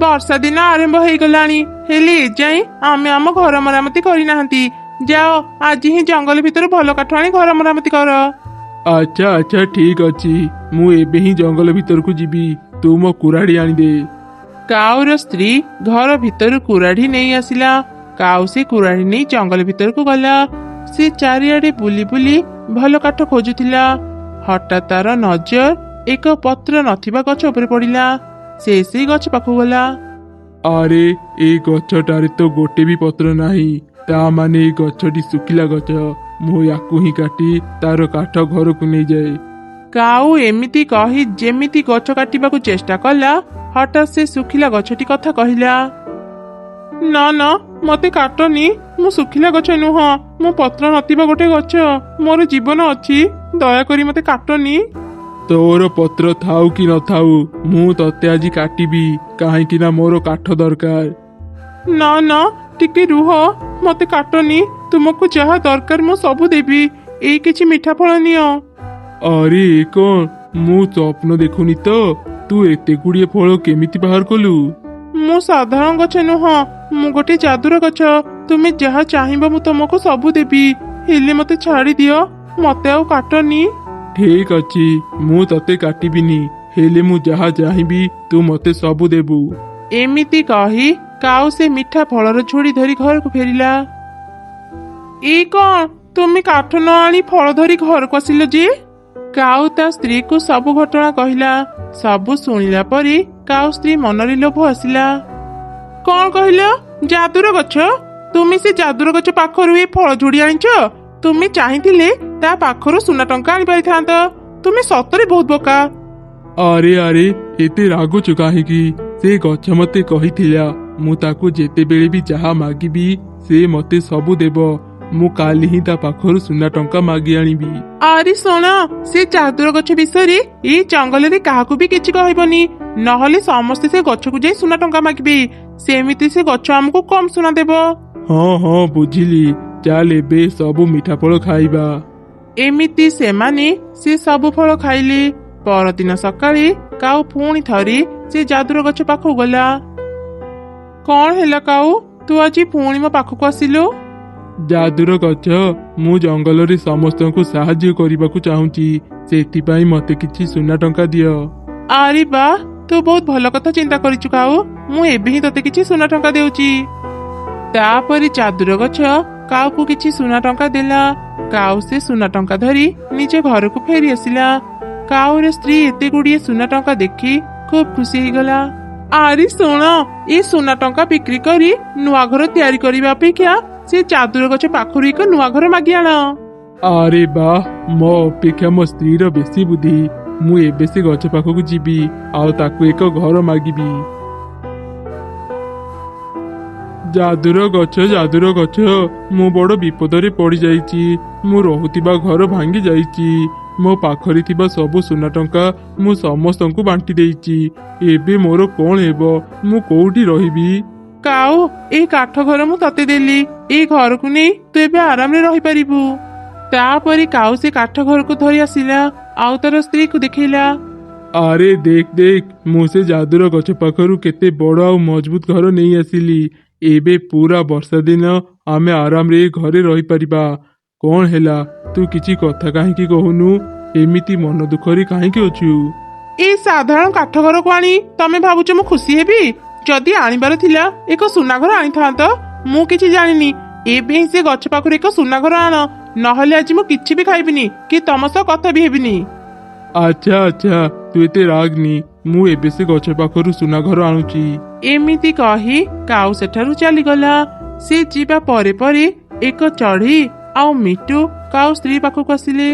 ବର୍ଷା ଦିନ ଆରମ୍ଭ ହେଇଗଲାଣି, ହେଲେ ଏଯାଏଁ ଆମେ ଆମ ଘର ମରାମତି କରିନାହାନ୍ତି। ଯାଅ ଆଜି ହିଁ ଜଙ୍ଗଲ ଭିତରୁ ଭଲ କାଠ ଆଣି ଘର ମରାମତି କର। ଆଚ୍ଛା ଆଚ୍ଛା ଠିକ ଅଛି, ମୁଁ ଏବେ ହିଁ ଜଙ୍ଗଲ ଭିତରକୁ ଯିବି। ତୁ ମୋ କୁରାଢ଼ୀ ଆଣିଦେ। କାଉର ସ୍ତ୍ରୀ ଘର ଭିତରୁ କୁରାଢି ନେଇ ଆସିଲା। କାଉ ସେ କୁରାଢି ନେଇ ଜଙ୍ଗଲ ଭିତରକୁ ଗଲା। ସେ ଚାରିଆଡେ ବୁଲି ବୁଲି ଭଲ କାଠ ଖୋଜୁଥିଲା। ହଠାତ୍ ତାର ନଜର ଏକ ପତ୍ର ନଥିବା ଗଛ ଉପରେ ପଡିଲା। ସେ ସେଇ ଗଛ ପାଖକୁ ଗଲା। ଆରେ ଏଇ ଗଛଟାରେ ତ ଗୋଟେ ବି ପତ୍ର ନାହିଁ, ତା ମାନେ ଏଇ ଗଛଟି ଶୁଖିଲା ଗଛ। ମୁଁ ୟାକୁ ହିଁ କାଟି ତାର କାଠ ଘରକୁ ନେଇଯାଏ। କାଉ ଏମିତି କହି ଯେମିତି ଗଛ କାଟିବାକୁ ଚେଷ୍ଟା କଲା, ହଠାତ୍ ସେ ଶୁଖିଲା ଗଛଟି କଥା କହିଲା। ନା ନା, ମତେ କାଟନି, ମୁଁ ଶୁଖିଲା ଗଛ ନୁହଁ, ମୁଁ ପତ୍ର ନଥିବା ଗୋଟେ ଗଛ। ମୋର ଜୀବନ ଅଛି, ଦୟାକରି ମତେ କାଟନି। ତୋର ପତ୍ର ଥାଉ କି ନଥାଉ, ମୁଁ ତତେ ଆଜି କାଟିବି, କାହିଁକି ନା ମୋର କାଠ ଦରକାର। ନା ନା, ଟିକେ ରୁହ, ମତେ କାଟନି। ତୁମକୁ ଯାହା ଦରକାର ମୁଁ ସବୁ ଦେବି। ଏଇ କିଛି ମିଠା ଫଳ ନିଅ। ଆରେ ଏ କଣ, ମୁଁ ସ୍ୱପ୍ନ ଦେଖୁନି ତ? ତୁ ଏତେ ଗୁଡ଼ିଏ ଫଳ କେମିତି ବାହାର କଲୁ? ମୁଁ ସାଧାରଣ ଗଛ ନୁହଁ, ମୁଁ ଗୋଟେ ଯାଦୁର ଗଛ। ତୁମେ ଯାହା ଚାହିଁବ ମୁଁ ତମକୁ ସବୁ ଦେବି, ହେଲେ ମତେ ଛାଡ଼ି ଦିଅ, ମତେ ଆଉ କାଟନି। ଠିକ ଅଛି, ମୁଁ ତତେ କାଟିବିନି, ହେଲେ ମୁଁ ଯାହା ଚାହିଁବି ତୁ ମତେ ସବୁ ଦେବୁ। ଏମିତି କହି କାଉ ସେ ମିଠା ଫଳର ଝୁଡ଼ି ଧରି ଘରକୁ ଫେରିଲା। ଏଇ କଣ, ତୁମେ କାଠ ନ ଆଣି ଫଳ ଧରି ଘରକୁ ଆସିଲ ଯେ? କାଉ ତା ସ୍ତ୍ରୀକୁ ସବୁ ଘଟଣା କହିଲା। ସବୁ ଶୁଣିଲା ପରେ କାଉ ସ୍ତ୍ରୀ ମନରେ ଲୋଭ ଆସିଲା। କଣ କହିଲ? ଯାଦୁର ଗଛ? ତୁମେ ସେ ଯାଦୁର ଗଛ ପାଖରୁ ଏ ଫଳ ଝୁଡ଼ି ଆଣିଛ? ତୁମେ ଚାହିଁଥିଲେ ତା ପାଖରୁ ସୁନା ଟଙ୍କା ଆଣିପାରିଥାନ୍ତ। ତୁମେ ସତରେ ବହୁତ ବୋକା। ଆରେ ଆରେ, ଏତେ ରାଗୁଛୁ କାହିଁକି? ସେ ଗଛ ମତେ କହିଥିଲା ମୁଁ ତାକୁ ଯେତେବେଳେ ବି ଯାହା ମାଗିବି ସେ ମତେ ସବୁ ଦେବ। ମୁଁ କାଲି ହିଁ ତା ପାଖରୁ ସୁନା ଟଙ୍କା ମାଗି ଆଣିବି। ଆରେ ଶୁଣ, ସେ ଯାଦୁର ଗଛ ବିଷୟରେ ଏଇ ଜଙ୍ଗଲରେ କାହାକୁ ବି କିଛି କହିବନି, ନହେଲେ ସମସ୍ତେ ସେ ଗଛକୁ ଯାଇ ସୁନା ଟଙ୍କା ମାଗିବେ। ସେମିତି ସେ ଗଛ ଆମକୁ କମ ସୁନା ଦେବ। ହଁ ହଁ ବୁଝିଲି, ଚାଲ ଏବେ ସବୁ ମିଠା ଫଳ ଖାଇବା। ଏମିତି ସେମାନେ ସେ ସବୁ ଫଳ ଖାଇଲେ। ପରଦିନ ସକାଳେ କାଉ ପୁଣି ଥରେ ସେ ଯାଦୁର ଗଛ ପାଖକୁ ଗଲା। କଣ ହେଲା କାଉ, ତୁ ଆଜି ପୁଣି ମୋ ପାଖକୁ ଆସିଲୁ? ଯାଦୁର ଗଛ, ମୁଁ ଜଙ୍ଗଲରେ ସମସ୍ତଙ୍କୁ ସାହାଯ୍ୟ କରିବାକୁ ଚାହୁଁଛି, ସେଥିପାଇଁ ମତେ କିଛି ସୁନା ଟଙ୍କା ଦିଅ। ଆରେ ବା, ତୁ ବହୁତ ଭଲ କଥା ଚିନ୍ତା କରିଛୁ କାଉ। ମୁଁ ଏବେ ହିଁ ତତେ କିଛି ସୁନା ଟଙ୍କା ଦେଉଛି। ତାପରେ ଯାଦୁର ଗଛ କାଉକୁ କିଛି ସୁନା ଟଙ୍କା ଦେଲା। କାଉ ସେ ସୁନା ଟଙ୍କା ଧରି ନିଜ ଘରକୁ ଫେରି ଆସିଲା। କାଉର ସ୍ତ୍ରୀ ଏତେ ଗୁଡ଼ିଏ ସୁନା ଟଙ୍କା ଦେଖି ଖୁବ ଖୁସି ହେଇଗଲା। ଆରେ ଶୁଣ, ଏ ସୁନା ଟଙ୍କା ବିକ୍ରି କରି ନୂଆ ଘର ତିଆରି କରିବା ଅପେକ୍ଷା ସେ ଯାଦୁର ଗଛ ପାଖରୁ ଏକ ନୂଆ ଘର ମାଗି ଆଣ। ଆରେ ବା, ମୋ ଅପେକ୍ଷା ମୋ ସ୍ତ୍ରୀର ବେଶୀ ବୁଦ୍ଧି। ମୁଁ ଏବେ ସେ ଗଛ ପାଖକୁ ଯିବି ଆଉ ତାକୁ ଏକ ଘର ମାଗିବି। ଯାଦୁର ଗଛ, ମୁଁ ବଡ଼ ବିପଦରେ ପଡ଼ିଯାଇଛି। ମୁଁ ରହୁଥିବା ଘର ଭାଙ୍ଗି ଯାଇଛି। ମୋ ପାଖରେ ଥିବା ସବୁ ସୁନା ଟଙ୍କା ମୁଁ ସମସ୍ତଙ୍କୁ ବାଣ୍ଟି ଦେଇଛି। ଏବେ ମୋର କଣ ହେବ? ମୁଁ କୋଉଠି ରହିବି? କାଉ, ଏଇ କାଠ ଘର ମୁଁ ତତେ ଦେଲି, ଏଇ ଘରକୁ ନେଇ ତୁ ଏବେ ଆରାମରେ ରହିପାରିବୁ। ତାପରେ କାଉ ସେ କାଠ ଘରକୁ ଧରି ଆସିଲା ଆଉ ତାର ସ୍ତ୍ରୀକୁ ଦେଖେଇଲା। ଆରେ ଦେଖ ଦେଖ, ମୁଁ ସେ ଯାଦୁର ଗଛ ପାଖରୁ କେତେ ବଡ଼ ଆଉ ମଜବୁତ ଘର ନେଇ ଆସିଲି। ଏବେ ପୁରା ବର୍ଷା ଦିନ ଆମେ ଆରାମରେ ଏ ଘରେ ରହିପାରିବା। କଣ ହେଲା, ତୁ କିଛି କଥା କାହିଁକି କହୁନୁ? ଏମିତି ମନ ଦୁଃଖରେ କାହିଁକି ଅଛୁ? ଏଇ ସାଧାରଣ କାଠ ଘରକୁ ଆଣି ତମେ ଭାବୁଛ ମୁଁ ଖୁସି ହେବି? ଯଦି ଆଣିବାର ଥିଲା ଏକ ସୁନା ଘର ଆଣିଥାନ୍ତ। ମୁଁ କିଛି ଜାଣିନି, ଏବେ ହିଁ ସେ ଗଛ ପାଖରୁ ଏକ ସୁନା ଘର ଆଣ, ନହେଲେ ଆଜି ମୁଁ କିଛି ବି ଖାଇବିନି କି ତମ ସହ କଥା ବି ହେବିନି। ଆଚ୍ଛା ଆଚ୍ଛା, ତୁ ଏତେ ରାଗନି, ମୁଁ ଏବେ ସେ ଗଛ ପାଖରୁ ସୁନା ଘର ଆଣୁଛି। ଏମିତି କହି କାଉ ସେଠାରୁ ଚାଲିଗଲା। ସେ ଯିବା ପରେ ପରେ ଏକ ଚଢ଼େଇ ଆଉ ମିଟୁ କାଉ ସ୍ତ୍ରୀ ପାଖକୁ ଆସିଲେ।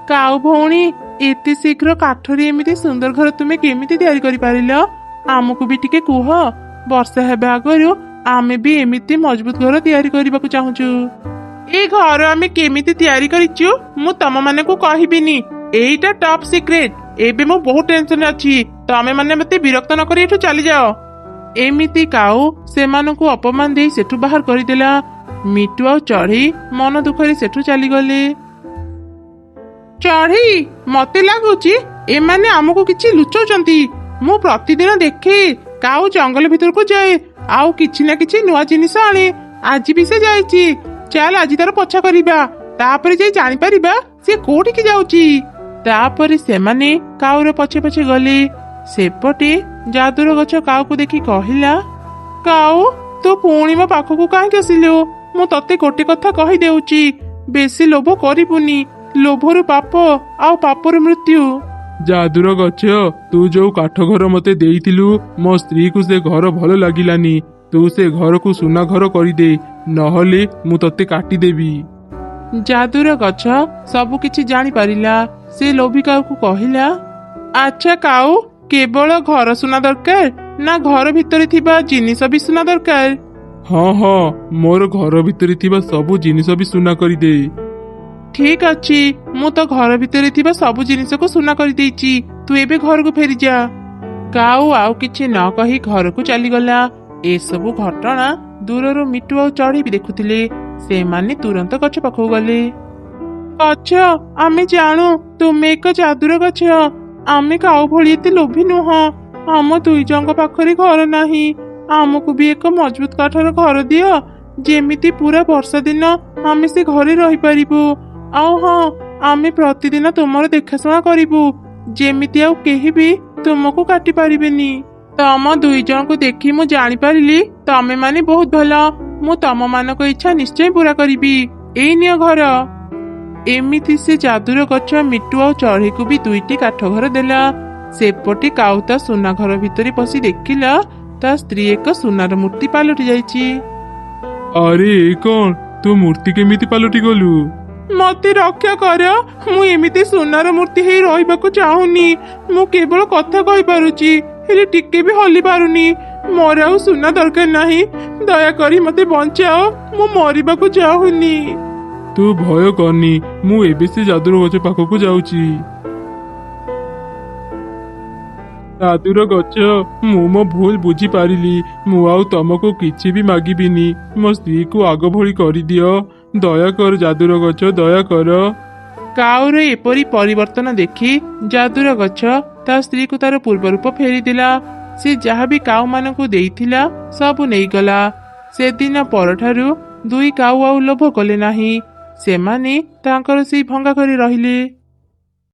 କାଉ ଭଉଣୀ, ଏତେ ଶୀଘ୍ର କାଠରେ ଏମିତି ସୁନ୍ଦର ଘର ତୁମେ କେମିତି ତିଆରି କରିପାରିଲ? ଆମକୁ ବି ଟିକେ କୁହ, ବର୍ଷା ହେବା ଆଗରୁ ଆମେ ବି ଏମିତି ମଜବୁତ ଘର ତିଆରି କରିବାକୁ ଚାହୁଁଛୁ। ଏ ଘର ଆମେ କେମିତି ତିଆରି କରିଛୁ ମୁଁ ତମ ମାନଙ୍କୁ କହିବିନି, ଏଇଟା ଟପ୍ ସିକ୍ରେଟ। ଏବେ ମୁଁ ବହୁତ ଟେନସନରେ ଅଛି, ତମେ ମାନେ ମତେ ବିରକ୍ତ ନ କରି ଏଠୁ ଚାଲିଯାଅ। ଏମିତି କାଉ ସେମାନଙ୍କୁ ଅପମାନ ଦେଇ ସେଠୁ ବାହାର କରିଦେଲା। ମିଟୁ ଆଉ ଚଢ଼େଇ ମନ ଦୁଃଖରେ ସେଠୁ ଚାଲିଗଲେ। ଚଢ଼େଇ, ମତେ ଲାଗୁଛି ଏମାନେ ଆମକୁ କିଛି ଲୁଚଉଛନ୍ତି। ମୁଁ ପ୍ରତିଦିନ ଦେଖେ କାଉ ଜଙ୍ଗଲ ଭିତରକୁ ଯାଏ ଆଉ କିଛି ନା କିଛି ନୂଆ ଜିନିଷ ଆଣେ। ଆଜି ବି ସେ ଯାଇଛି। ଚାଲ ଆଜି ତାର ପଛା କରିବା, ତାପରେ ଯାଇ ଜାଣିପାରିବା ସେ କୋଉଠିକି ଯାଉଛି। ତାପରେ ସେମାନେ କାଉର ପଛେ ପଛେ ଗଲେ। ସେପଟେ ଯାଦୁର ଗଛ କାଉକୁ ଦେଖି କହିଲା, କାଉ ତୁ ପୁଣି ମୋ ପାଖକୁ କାହିଁକି ଆସିଲୁ? ମୁଁ ତତେ ଗୋଟେ କଥା କହିଦେଉଛି, ବେଶୀ ଲୋଭ କରିବୁନି। ଲୋଭରୁ ପାପ, ଆଉ ପାପରୁ ମୃତ୍ୟୁ। ଯାଦୁର ଗଛ, ତୁ ଯୋଉ କାଠ ଘର ମତେ ଦେଇଥିଲୁ, ମୋ ସ୍ତ୍ରୀକୁ ସେ ଘର ଭଲ ଲାଗିଲାନି। ତୁ ସେ ଘରକୁ ସୁନା ଘର କରିଦେ, ନହେଲେ ମୁଁ ତତେ କାଟିଦେବି। ଯାଦୁର ଗଛ ସବୁ କିଛି ଜାଣିପାରିଲା। ସେ ଲୋଭୀ କାଉକୁ କହିଲା, ଆଚ୍ଛା କାଉ, କେବଳ ଘର ସୁନା ଦରକାର ନା ଘର ଭିତରେ ଥିବା ଜିନିଷ ବି ସୁନା ଦରକାର? ହଁ ହଁ, ମୋର ଘର ଭିତରେ ଥିବା ସବୁ ଜିନିଷ ବି ସୁନା କରିଦେ। ଠିକ ଅଛି, ମୁଁ ତ ଘର ଭିତରେ ଥିବା ସବୁ ଜିନିଷକୁ ସୁନା କରିଦେଇଛି। ତୁ ଏବେ ଘରକୁ ଫେରିଯା। କାଉ ଆଉ କିଛି ନ କହି ଘରକୁ ଚାଲିଗଲା। ଏସବୁ ଘଟଣା ଦୂରରୁ ମିଟୁ ଆଉ ଚଢ଼େଇ ବି ଦେଖୁଥିଲେ। ସେମାନେ ତୁରନ୍ତ ଗଛ ପାଖକୁ ଗଲେ। ଗଛ, ଆମେ ଜାଣୁ ତୁମେ ଏକ ଯାଦୁର ଗଛ। ଆମେ କାଉ ଭଳି ଏତେ ଲୋଭୀ ନୁହଁ। ଆମ ଦୁଇ ଜଣଙ୍କ ପାଖରେ ଘର ନାହିଁ। ଆମକୁ ବି ଏକ ମଜବୁତ କାଠର ଘର ଦିଅ, ଯେମିତି ପୁରା ବର୍ଷା ଦିନ ଆମେ ସେ ଘରେ ରହିପାରିବୁ। ଆଉ ହଁ, ଆମେ ପ୍ରତିଦିନ ତୁମର ଦେଖାଶୁଣା କରିବୁ, ଯେମିତି ଆଉ କେହି ବି ତୁମକୁ କାଟି ପାରିବେନି। ତମ ଦୁଇ ଜଣଙ୍କୁ ଦେଖି ମୁଁ ଜାଣିପାରିଲି ତମେ ମାନେ ବହୁତ ଭଲ। ମୁଁ ତମ ମାନଙ୍କ ଇଚ୍ଛା ନିଶ୍ଚୟ ପୁରା କରିବି। ଏଇ ନିଅ ଘର। ଏମିତି ସେ ଯାଦୁର ଗଛ ମିଟୁ ଆଉ ଚଢ଼େଇକୁ ବି ଦୁଇଟି କାଠ ଘର ଦେଲା। ସେପଟେ କାଉ ତା ସୁନା ଘର ଭିତରେ ପଶି ଦେଖିଲା ତା ସ୍ତ୍ରୀ ଏକ ସୁନାର ମୂର୍ତ୍ତି ପାଲଟି ଯାଇଛି। ଆରେ ଏ କଣ? ତୁ ମୂର୍ତ୍ତି କେମିତି ପାଲଟି ଗଲୁ? ମତେ ରକ୍ଷା କର, ମୁଁ ଏମିତି ସୁନାର ମୂର୍ତ୍ତି ହେଇ ରହିବାକୁ ଚାହୁଁନି। ମୁଁ କେବଳ କଥା କହିପାରୁଛି, ହେଲେ ଟିକେ ବି ହଲି ପାରୁନି। ମୋର ଆଉ ସୁନା ଦରକାର ନାହିଁ। ଦୟାକରି ମତେ ବଞ୍ଚାଅ, ମୁଁ ମରିବାକୁ ଚାହୁଁନି। ତୁ ଭୟ କରନି, ମୁଁ ଏବେ ସେ ଯାଦୁର ଗଛ ପାଖକୁ ଯାଉଛି। ଯାଦୁର ଗଛ, ମୁଁ ମୋ ଭୁଲ ବୁଝିପାରିଲି। ମୁଁ ଆଉ ତମକୁ କିଛି ବି ମାଗିବିନି। ମୋ ସ୍ତ୍ରୀକୁ ଆଗ ଭଳି କରିଦିଅ। ଦୟାକର ଯାଦୁର ଗଛ, ଦୟାକର। କାଉର ଏପରି ପରିବର୍ତ୍ତନ ଦେଖି ଯାଦୁର ଗଛ ତା ସ୍ତ୍ରୀକୁ ତାର ପୂର୍ବ ରୂପ ଫେରିଦେଲା। ସେ ଯାହାବି କାଉ ମାନଙ୍କୁ ଦେଇଥିଲା ସବୁ ନେଇଗଲା। ସେଦିନ ପରଠାରୁ ଦୁଇ କାଉ ଆଉ ଲୋଭ କଲେ ନାହିଁ। ସେମାନେ ତାଙ୍କର ସେଇ ଭଙ୍ଗା ଘରେ ରହିଲେ।